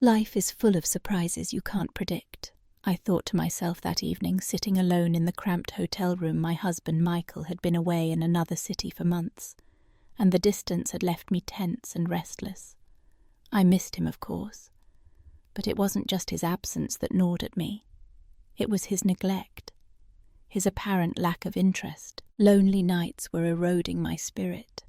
Life is full of surprises you can't predict, I thought to myself that evening, sitting alone in the cramped hotel room. My husband Michael had been away in another city for months, and the distance had left me tense and restless. I missed him, of course, but it wasn't just his absence that gnawed at me. It was his neglect, his apparent lack of interest. Lonely nights were eroding my spirit.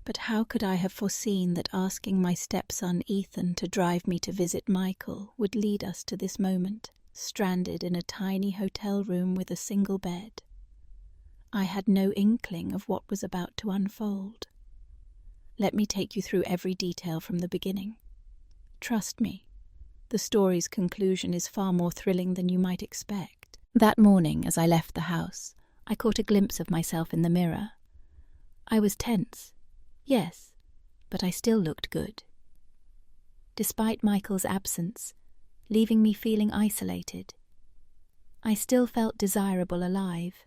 But how could I have foreseen that asking my stepson Ethan to drive me to visit Michael would lead us to this moment, stranded in a tiny hotel room with a single bed? I had no inkling of what was about to unfold. Let me take you through every detail from the beginning. Trust me, the story's conclusion is far more thrilling than you might expect. That morning, as I left the house, I caught a glimpse of myself in the mirror. I was tense. Yes, but I still looked good. Despite Michael's absence, leaving me feeling isolated, I still felt desirable alive.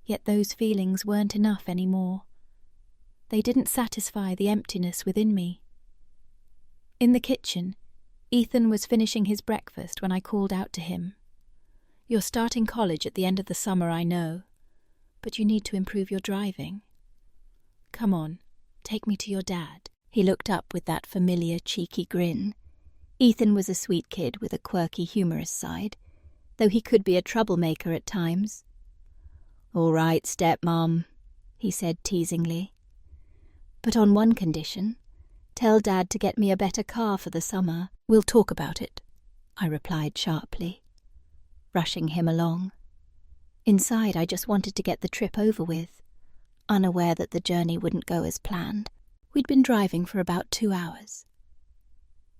Yet those feelings weren't enough anymore. They didn't satisfy the emptiness within me. In the kitchen, Ethan was finishing his breakfast when I called out to him. "You're starting college at the end of the summer, I know, but you need to improve your driving. Come on. Take me to your dad." He looked up with that familiar cheeky grin. Ethan was a sweet kid with a quirky, humorous side, though he could be a troublemaker at times. "All right, stepmom," he said teasingly. "But on one condition. Tell Dad to get me a better car for the summer." "We'll talk about it," I replied sharply, rushing him along. Inside, I just wanted to get the trip over with, unaware that the journey wouldn't go as planned. We'd been driving for about 2 hours.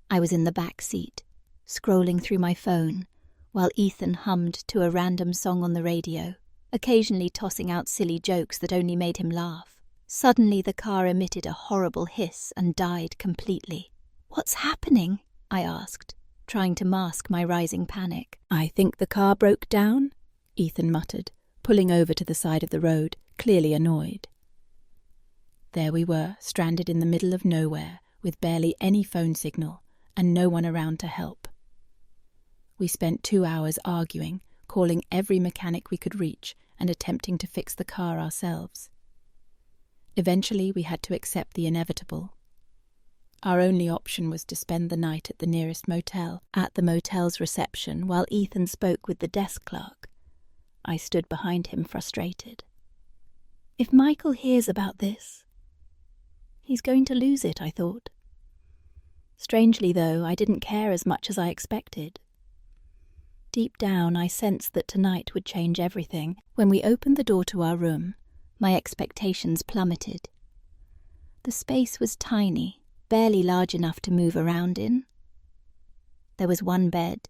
I was in the back seat, scrolling through my phone, while Ethan hummed to a random song on the radio, occasionally tossing out silly jokes that only made him laugh. Suddenly the car emitted a horrible hiss and died completely. "What's happening?" I asked, trying to mask my rising panic. "I think the car broke down," Ethan muttered, pulling over to the side of the road, clearly annoyed. There we were, stranded in the middle of nowhere, with barely any phone signal and no one around to help. We spent 2 hours arguing, calling every mechanic we could reach and attempting to fix the car ourselves. Eventually we had to accept the inevitable. Our only option was to spend the night at the nearest motel. At the motel's reception, while Ethan spoke with the desk clerk, I stood behind him frustrated. If Michael hears about this, he's going to lose it, I thought. Strangely, though, I didn't care as much as I expected. Deep down, I sensed that tonight would change everything. When we opened the door to our room, my expectations plummeted. The space was tiny, barely large enough to move around in. There was one bed,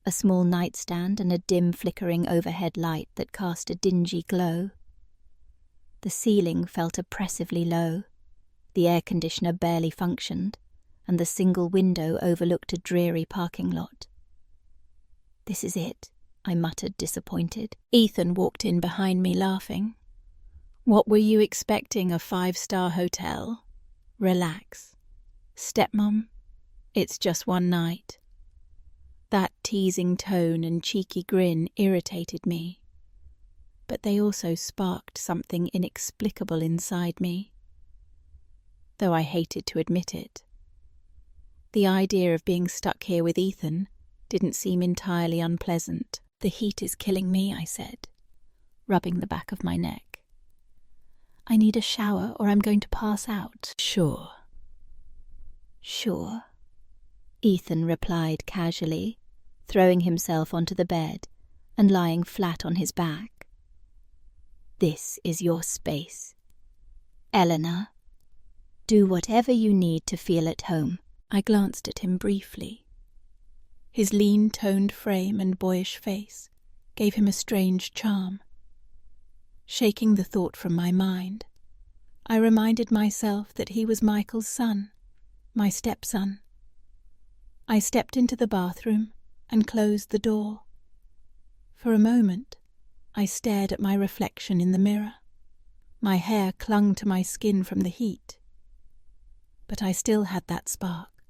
a small nightstand and a dim flickering overhead light that cast a dingy glow. The ceiling felt oppressively low, the air conditioner barely functioned, and the single window overlooked a dreary parking lot. "This is it," I muttered, disappointed. Ethan walked in behind me, laughing. "What were you expecting, a 5-star hotel? Relax. Stepmom, it's just one night." That teasing tone and cheeky grin irritated me, but they also sparked something inexplicable inside me, though I hated to admit it. The idea of being stuck here with Ethan didn't seem entirely unpleasant. "The heat is killing me," I said, rubbing the back of my neck. "I need a shower or I'm going to pass out." "Sure." "Sure," Ethan replied casually, throwing himself onto the bed and lying flat on his back. "This is your space. Eleanor, do whatever you need to feel at home." I glanced at him briefly. His lean, toned frame and boyish face gave him a strange charm. Shaking the thought from my mind, I reminded myself that he was Michael's son, my stepson. I stepped into the bathroom and closed the door. For a moment, I stared at my reflection in the mirror. My hair clung to my skin from the heat, but I still had that spark.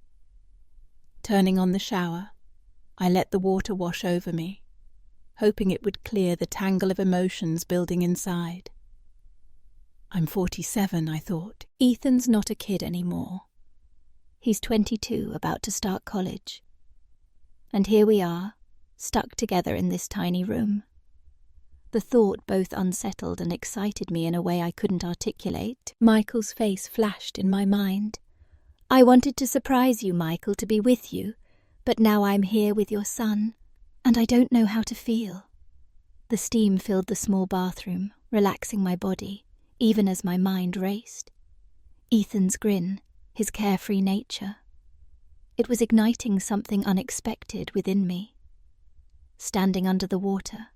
Turning on the shower, I let the water wash over me, hoping it would clear the tangle of emotions building inside. I'm 47, I thought. Ethan's not a kid anymore. He's 22, about to start college. And here we are, stuck together in this tiny room. The thought both unsettled and excited me in a way I couldn't articulate. Michael's face flashed in my mind. I wanted to surprise you, Michael, to be with you, but now I'm here with your son, and I don't know how to feel. The steam filled the small bathroom, relaxing my body, even as my mind raced. Ethan's grin, his carefree nature. It was igniting something unexpected within me. Standing under the water,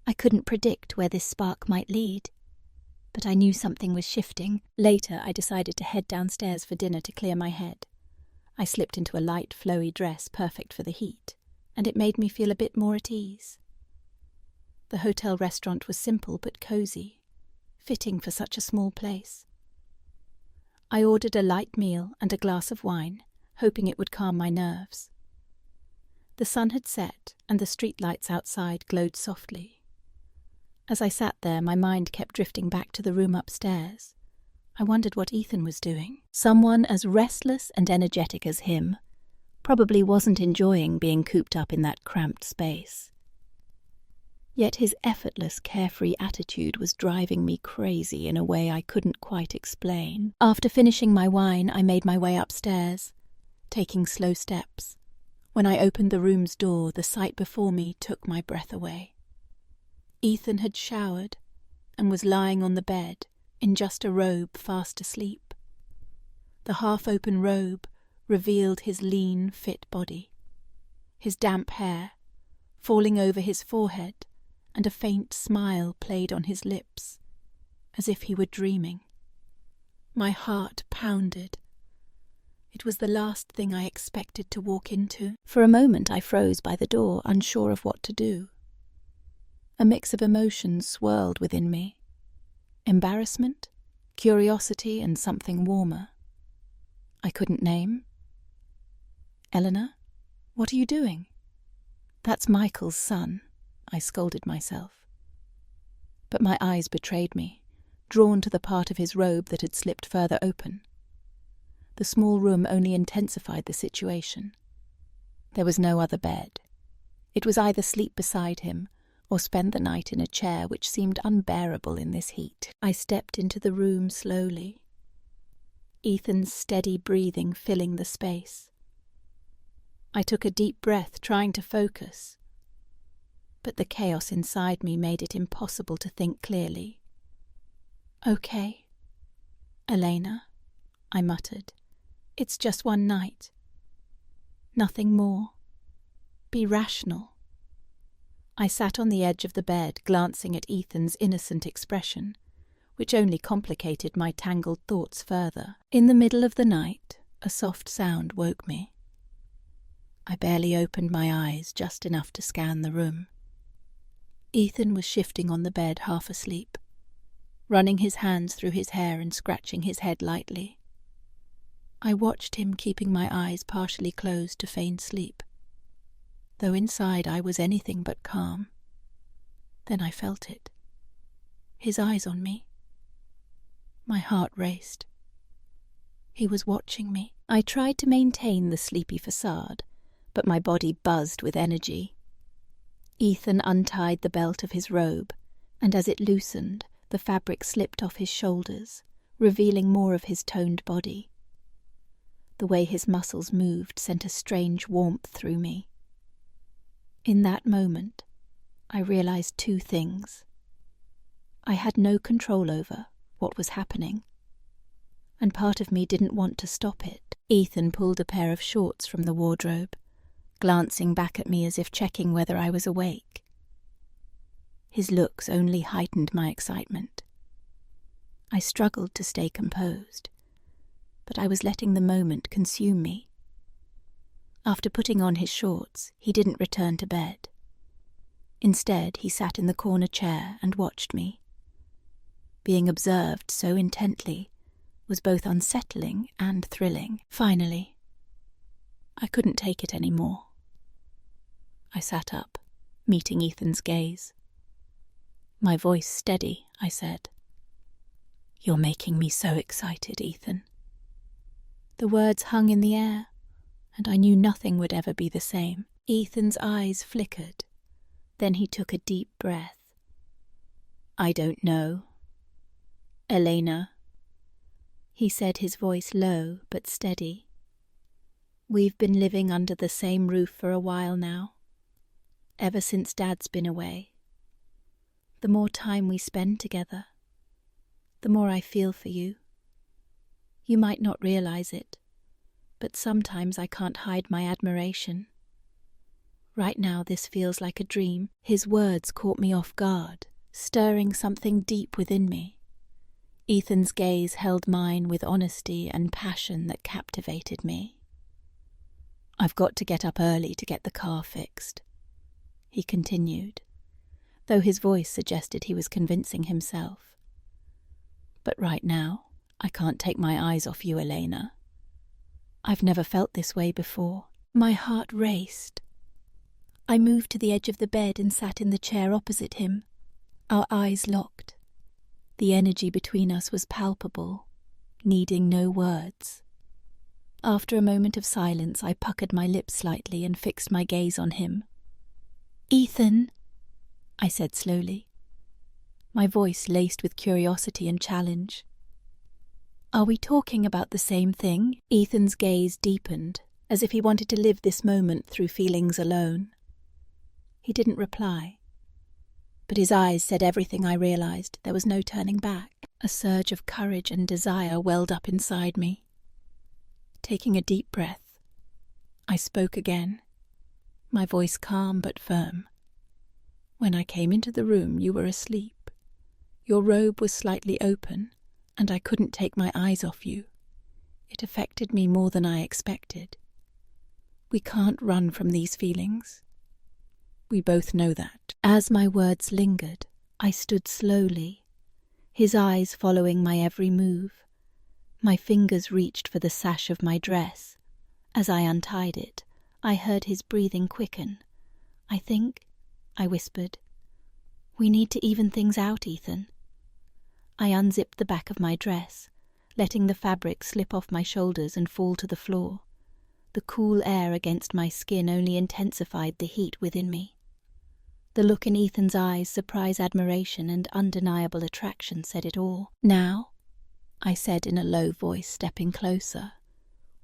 I couldn't predict where this spark might lead, but I knew something was shifting. Later, I decided to head downstairs for dinner to clear my head. I slipped into a light, flowy dress perfect for the heat, and it made me feel a bit more at ease. The hotel restaurant was simple but cozy, fitting for such a small place. I ordered a light meal and a glass of wine, hoping it would calm my nerves. The sun had set, and the streetlights outside glowed softly. As I sat there, my mind kept drifting back to the room upstairs. I wondered what Ethan was doing. Someone as restless and energetic as him probably wasn't enjoying being cooped up in that cramped space. Yet his effortless, carefree attitude was driving me crazy in a way I couldn't quite explain. After finishing my wine, I made my way upstairs, taking slow steps. When I opened the room's door, the sight before me took my breath away. Ethan had showered and was lying on the bed in just a robe, fast asleep. The half-open robe revealed his lean, fit body, his damp hair falling over his forehead, and a faint smile played on his lips, as if he were dreaming. My heart pounded. It was the last thing I expected to walk into. For a moment I froze by the door, unsure of what to do. A mix of emotions swirled within me. Embarrassment, curiosity, and something warmer. I couldn't name. Eleanor, what are you doing? That's Michael's son, I scolded myself. But my eyes betrayed me, drawn to the part of his robe that had slipped further open. The small room only intensified the situation. There was no other bed. It was either sleep beside him or spend the night in a chair which seemed unbearable in this heat. I stepped into the room slowly, Ethan's steady breathing filling the space. I took a deep breath, trying to focus, but the chaos inside me made it impossible to think clearly. "Okay, Elena," I muttered. "It's just one night. Nothing more. Be rational." I sat on the edge of the bed, glancing at Ethan's innocent expression, which only complicated my tangled thoughts further. In the middle of the night, a soft sound woke me. I barely opened my eyes, just enough to scan the room. Ethan was shifting on the bed, half asleep, running his hands through his hair and scratching his head lightly. I watched him, keeping my eyes partially closed to feign sleep, though inside I was anything but calm. Then I felt it. His eyes on me. My heart raced. He was watching me. I tried to maintain the sleepy facade, but my body buzzed with energy. Ethan untied the belt of his robe, and as it loosened, the fabric slipped off his shoulders, revealing more of his toned body. The way his muscles moved sent a strange warmth through me. In that moment, I realized two things. I had no control over what was happening, and part of me didn't want to stop it. Ethan pulled a pair of shorts from the wardrobe, glancing back at me as if checking whether I was awake. His looks only heightened my excitement. I struggled to stay composed, but I was letting the moment consume me. After putting on his shorts, he didn't return to bed. Instead, he sat in the corner chair and watched me. Being observed so intently was both unsettling and thrilling. Finally, I couldn't take it anymore. I sat up, meeting Ethan's gaze. My voice steady, I said. "You're making me so excited, Ethan." The words hung in the air, and I knew nothing would ever be the same. Ethan's eyes flickered. Then he took a deep breath. "I don't know. Elena," he said, his voice low but steady. "We've been living under the same roof for a while now, ever since Dad's been away. The more time we spend together, the more I feel for you. You might not realize it, but sometimes I can't hide my admiration. Right now this feels like a dream." His words caught me off guard, stirring something deep within me. Ethan's gaze held mine with honesty and passion that captivated me. "I've got to get up early to get the car fixed," he continued, though his voice suggested he was convincing himself. "But right now, I can't take my eyes off you, Elena. I've never felt this way before." My heart raced. I moved to the edge of the bed and sat in the chair opposite him, our eyes locked. The energy between us was palpable, needing no words. After a moment of silence, I puckered my lips slightly and fixed my gaze on him. "Ethan," I said slowly, my voice laced with curiosity and challenge. "Are we talking about the same thing?" Ethan's gaze deepened, as if he wanted to live this moment through feelings alone. He didn't reply, but his eyes said everything I realized. There was no turning back. A surge of courage and desire welled up inside me. Taking a deep breath, I spoke again, my voice calm but firm. "When I came into the room, you were asleep. Your robe was slightly open, and I couldn't take my eyes off you. It affected me more than I expected. We can't run from these feelings. We both know that." As my words lingered, I stood slowly, his eyes following my every move. My fingers reached for the sash of my dress. As I untied it, I heard his breathing quicken. "I think," I whispered, "we need to even things out, Ethan." I unzipped the back of my dress, letting the fabric slip off my shoulders and fall to the floor. The cool air against my skin only intensified the heat within me. The look in Ethan's eyes, surprise, admiration, and undeniable attraction said it all. "Now," I said in a low voice, stepping closer,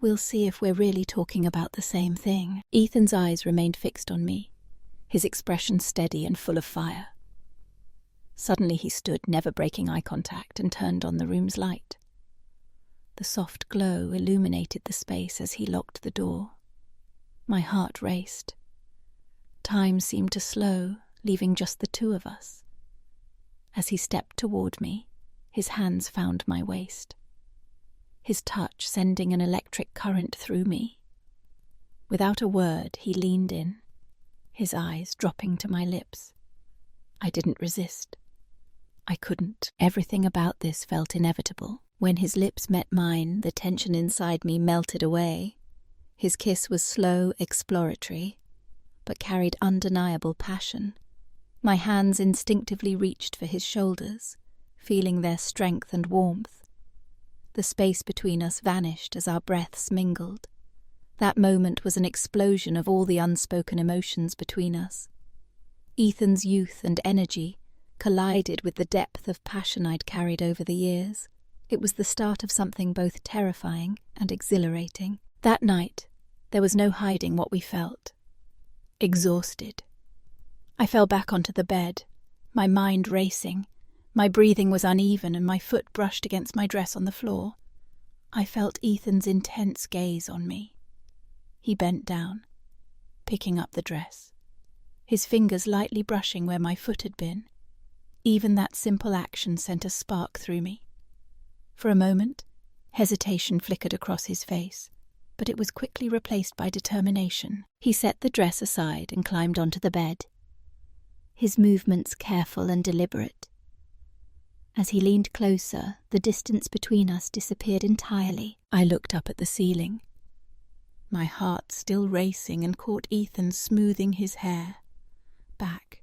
"we'll see if we're really talking about the same thing." Ethan's eyes remained fixed on me, his expression steady and full of fire. Suddenly he stood, never breaking eye contact, and turned on the room's light. The soft glow illuminated the space as he locked the door. My heart raced. Time seemed to slow, leaving just the two of us. As he stepped toward me, his hands found my waist, his touch sending an electric current through me. Without a word, he leaned in, his eyes dropping to my lips. I didn't resist. I couldn't. Everything about this felt inevitable. When his lips met mine, the tension inside me melted away. His kiss was slow, exploratory, but carried undeniable passion. My hands instinctively reached for his shoulders, feeling their strength and warmth. The space between us vanished as our breaths mingled. That moment was an explosion of all the unspoken emotions between us. Ethan's youth and energy collided with the depth of passion I'd carried over the years. It was the start of something both terrifying and exhilarating. That night, there was no hiding what we felt. Exhausted. I fell back onto the bed, my mind racing. My breathing was uneven and my foot brushed against my dress on the floor. I felt Ethan's intense gaze on me. He bent down, picking up the dress, his fingers lightly brushing where my foot had been. Even that simple action sent a spark through me. For a moment, hesitation flickered across his face, but it was quickly replaced by determination. He set the dress aside and climbed onto the bed, his movements careful and deliberate. As he leaned closer, the distance between us disappeared entirely. I looked up at the ceiling. my heart still racing, and caught Ethan smoothing his hair back,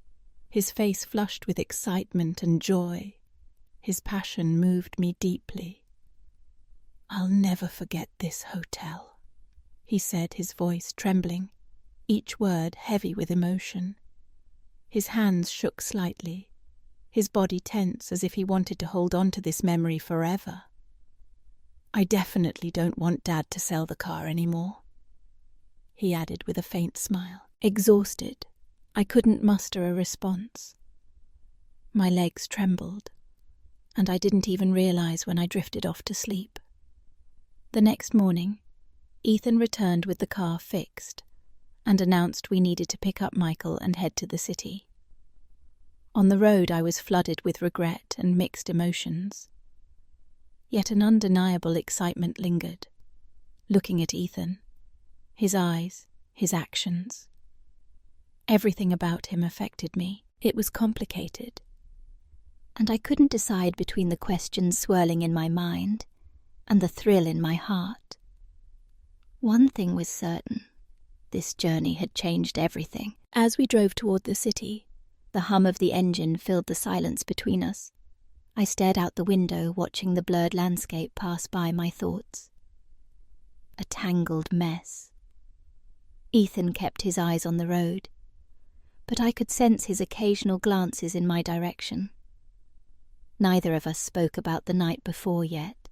his face flushed with excitement and joy. His passion moved me deeply. "I'll never forget this hotel," he said, his voice trembling, each word heavy with emotion. His hands shook slightly, his body tense as if he wanted to hold on to this memory forever. "I definitely don't want Dad to sell the car anymore," he added with a faint smile. Exhausted, I couldn't muster a response. My legs trembled, and I didn't even realize when I drifted off to sleep. The next morning, Ethan returned with the car fixed and announced we needed to pick up Michael and head to the city. On the road I was flooded with regret and mixed emotions. Yet an undeniable excitement lingered, looking at Ethan, his eyes, his actions. Everything about him affected me. It was complicated, and I couldn't decide between the questions swirling in my mind and the thrill in my heart. One thing was certain: this journey had changed everything. As we drove toward the city, the hum of the engine filled the silence between us. I stared out the window, watching the blurred landscape pass by my thoughts. A tangled mess. Ethan kept his eyes on the road, but I could sense his occasional glances in my direction. Neither of us spoke about the night before yet.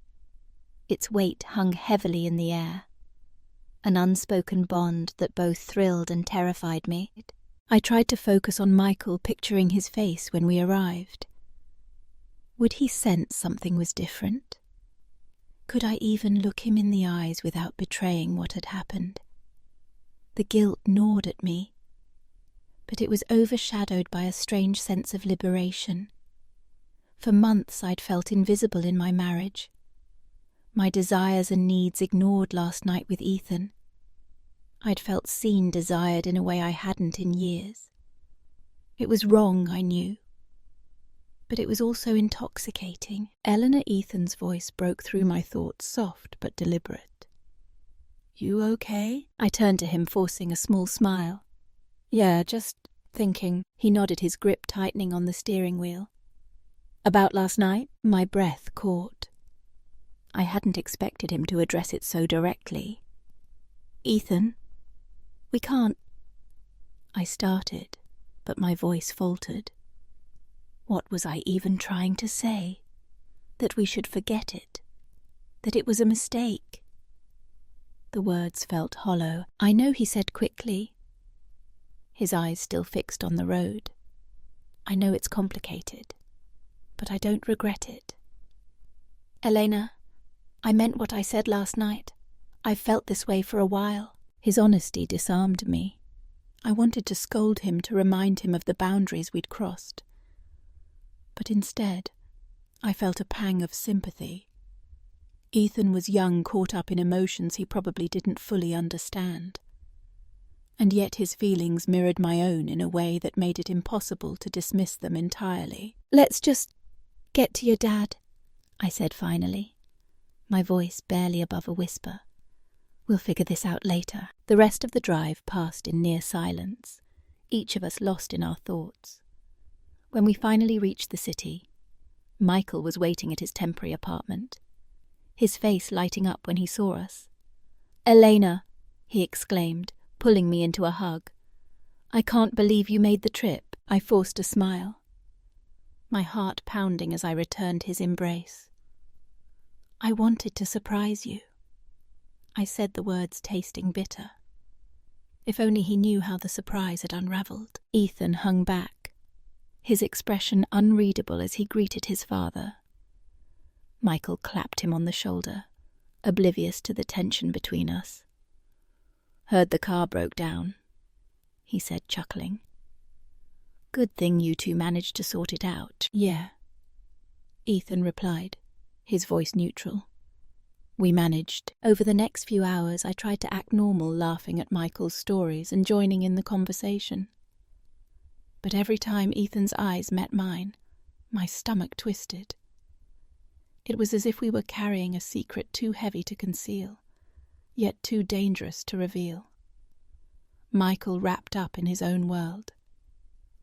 Its weight hung heavily in the air, an unspoken bond that both thrilled and terrified me. I tried to focus on Michael, picturing his face when we arrived. Would he sense something was different? Could I even look him in the eyes without betraying what had happened? The guilt gnawed at me, but it was overshadowed by a strange sense of liberation. For months I'd felt invisible in my marriage, my desires and needs ignored last night with Ethan. I'd felt seen, desired in a way I hadn't in years. It was wrong, I knew, but it was also intoxicating. Eleanor Ethan's voice broke through my thoughts, soft but deliberate. "You okay?" I turned to him, forcing a small smile. "Yeah, just thinking." He nodded, his grip tightening on the steering wheel. "About last night?" My breath caught. I hadn't expected him to address it so directly. "Ethan, we can't..." I started, but my voice faltered. What was I even trying to say? That we should forget it? That it was a mistake? The words felt hollow. "I know," he said quickly, his eyes still fixed on the road. "I know it's complicated, but I don't regret it. Elena, I meant what I said last night. I've felt this way for a while." His honesty disarmed me. I wanted to scold him, to remind him of the boundaries we'd crossed. But instead, I felt a pang of sympathy. Ethan was young, caught up in emotions he probably didn't fully understand. And yet his feelings mirrored my own in a way that made it impossible to dismiss them entirely. "Let's just get to your dad," I said finally, my voice barely above a whisper. "We'll figure this out later." The rest of the drive passed in near silence, each of us lost in our thoughts. When we finally reached the city, Michael was waiting at his temporary apartment, his face lighting up when he saw us. "Elena," he exclaimed, pulling me into a hug. "I can't believe you made the trip." I forced a smile, my heart pounding as I returned his embrace. "I wanted to surprise you." I said the words tasting bitter. If only he knew how the surprise had unraveled. Ethan hung back, his expression unreadable as he greeted his father. Michael clapped him on the shoulder, oblivious to the tension between us. "Heard the car broke down," he said, chuckling. "Good thing you two managed to sort it out." "Yeah," Ethan replied, his voice neutral. "We managed." Over the next few hours I tried to act normal, laughing at Michael's stories and joining in the conversation. But every time Ethan's eyes met mine, my stomach twisted. It was as if we were carrying a secret too heavy to conceal, yet too dangerous to reveal. Michael, wrapped up in his own world,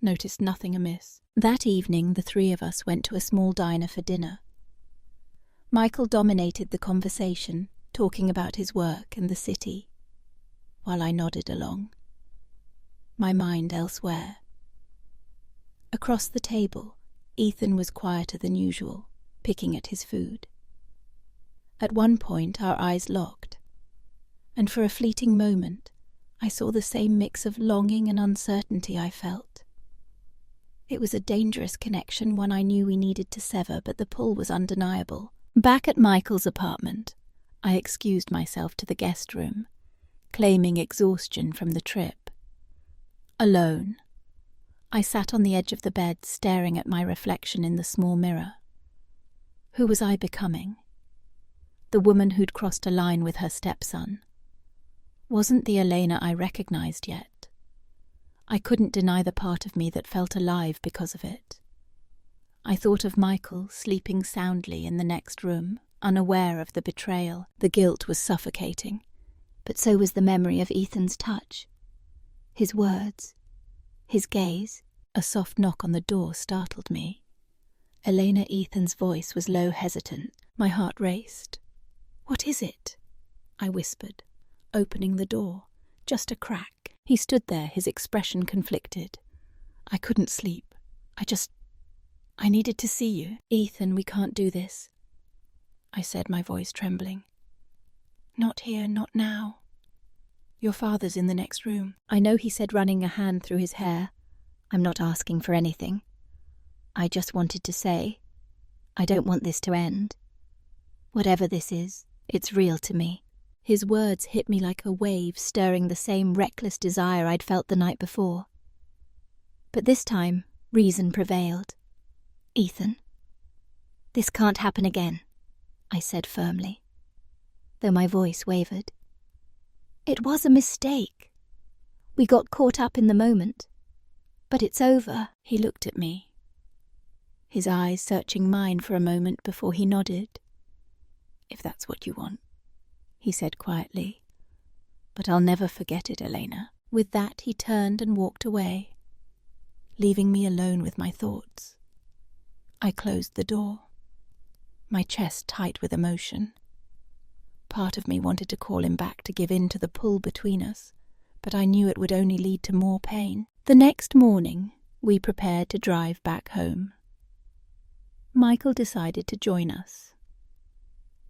noticed nothing amiss. That evening, the three of us went to a small diner for dinner. Michael dominated the conversation, talking about his work and the city, while I nodded along, my mind elsewhere. Across the table, Ethan was quieter than usual, picking at his food. At one point, our eyes locked, and for a fleeting moment, I saw the same mix of longing and uncertainty I felt. It was a dangerous connection, one I knew we needed to sever, but the pull was undeniable. Back at Michael's apartment, I excused myself to the guest room, claiming exhaustion from the trip. Alone, I sat on the edge of the bed, staring at my reflection in the small mirror. Who was I becoming? The woman who'd crossed a line with her stepson. Wasn't the Elena I recognized yet. I couldn't deny the part of me that felt alive because of it. I thought of Michael sleeping soundly in the next room, unaware of the betrayal. The guilt was suffocating, but so was the memory of Ethan's touch, his words, his gaze. A soft knock on the door startled me. Elena. Ethan's voice was low, hesitant. My heart raced. "What is it?" I whispered, opening the door. Just a crack. He stood there, his expression conflicted. "I couldn't sleep. I needed to see you." "Ethan, we can't do this," I said, my voice trembling. "Not here, not now. Your father's in the next room." "I know," he said, running a hand through his hair. "I'm not asking for anything. I just wanted to say, I don't want this to end. Whatever this is, it's real to me." His words hit me like a wave, stirring the same reckless desire I'd felt the night before. But this time, reason prevailed. "Ethan, this can't happen again," I said firmly, though my voice wavered. "It was a mistake. We got caught up in the moment. But it's over." He looked at me, his eyes searching mine for a moment before he nodded. "If that's what you want," he said quietly. "But I'll never forget it, Elena." With that, he turned and walked away, leaving me alone with my thoughts. I closed the door, my chest tight with emotion. Part of me wanted to call him back to give in to the pull between us, but I knew it would only lead to more pain. The next morning, we prepared to drive back home. Michael decided to join us,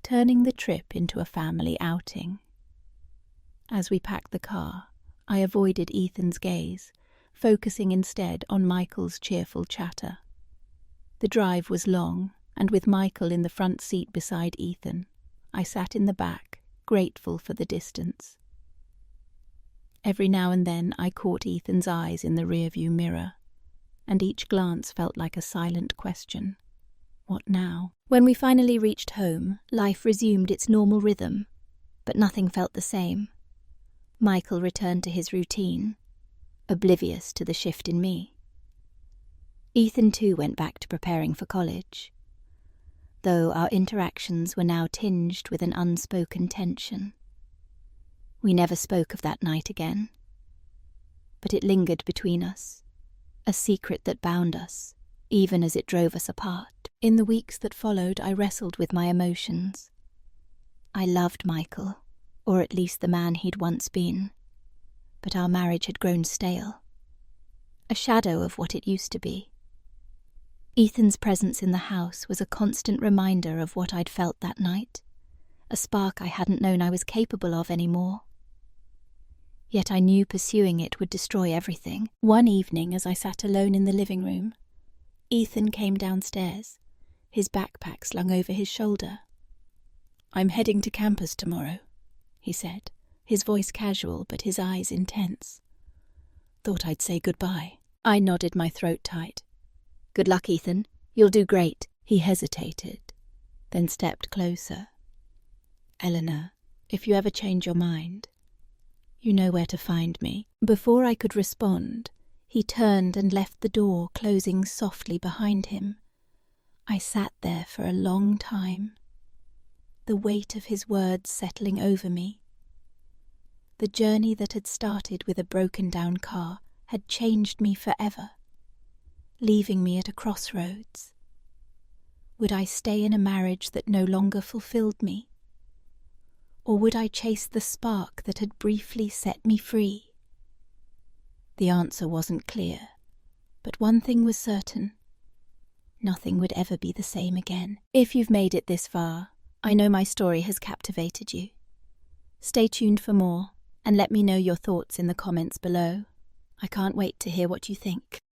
turning the trip into a family outing. As we packed the car, I avoided Ethan's gaze, focusing instead on Michael's cheerful chatter. The drive was long, and with Michael in the front seat beside Ethan, I sat in the back, grateful for the distance. Every now and then I caught Ethan's eyes in the rearview mirror, and each glance felt like a silent question. What now? When we finally reached home, life resumed its normal rhythm, but nothing felt the same. Michael returned to his routine, oblivious to the shift in me. Ethan too went back to preparing for college, though our interactions were now tinged with an unspoken tension. We never spoke of that night again, but it lingered between us, a secret that bound us, even as it drove us apart. In the weeks that followed, I wrestled with my emotions. I loved Michael, or at least the man he'd once been, but our marriage had grown stale, a shadow of what it used to be. Ethan's presence in the house was a constant reminder of what I'd felt that night, a spark I hadn't known I was capable of anymore. Yet I knew pursuing it would destroy everything. One evening, as I sat alone in the living room, Ethan came downstairs, his backpack slung over his shoulder. "I'm heading to campus tomorrow," he said, his voice casual but his eyes intense. "Thought I'd say goodbye." I nodded, my throat tight. "Good luck, Ethan. You'll do great." He hesitated, then stepped closer. "Eleanor, if you ever change your mind, you know where to find me." Before I could respond, he turned and left the door, closing softly behind him. I sat there for a long time, the weight of his words settling over me, The journey that had started with a broken-down car had changed me forever, leaving me at a crossroads. Would I stay in a marriage that no longer fulfilled me? Or would I chase the spark that had briefly set me free? The answer wasn't clear, but one thing was certain. Nothing would ever be the same again. If you've made it this far, I know my story has captivated you. Stay tuned for more, and let me know your thoughts in the comments below. I can't wait to hear what you think.